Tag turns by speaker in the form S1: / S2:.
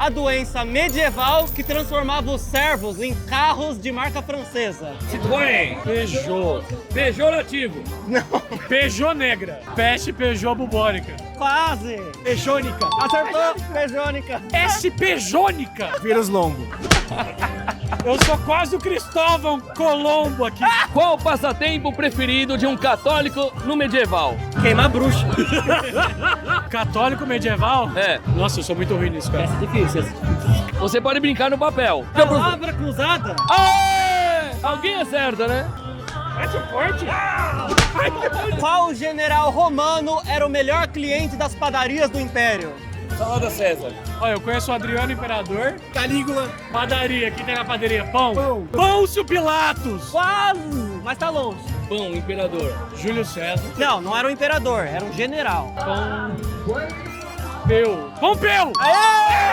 S1: a doença medieval que transformava os servos em carros de marca francesa?
S2: Citroën.
S3: Peugeot.
S2: Pejorativo.
S1: Não.
S3: Peugeot negra. Peste Peugeot bubônica.
S1: Quase.
S4: Pejônica.
S1: Acertou. Pejônica.
S3: Peste Pejônica.
S4: Vírus longo.
S3: Eu sou quase o Cristóvão Colombo aqui.
S2: Qual o passatempo preferido de um católico no medieval?
S1: Queimar bruxa.
S3: Católico medieval?
S2: É.
S3: Nossa, eu sou muito ruim nisso, cara.
S1: Essa é difícil.
S2: Você pode brincar no papel.
S1: Palavra cruzada?
S2: Aê! Alguém acerta, né?
S1: Qual general romano era o melhor cliente das padarias do Império?
S2: Salada César.
S3: Olha, eu conheço o Adriano Imperador.
S4: Calígula.
S3: Padaria, aqui tem na padaria pão. Pôncio Pilatos.
S1: Quase, mas tá longe.
S2: Pão, imperador.
S3: Júlio César.
S1: Não, não era um imperador, era um general.
S3: Pompeu.
S1: Aê!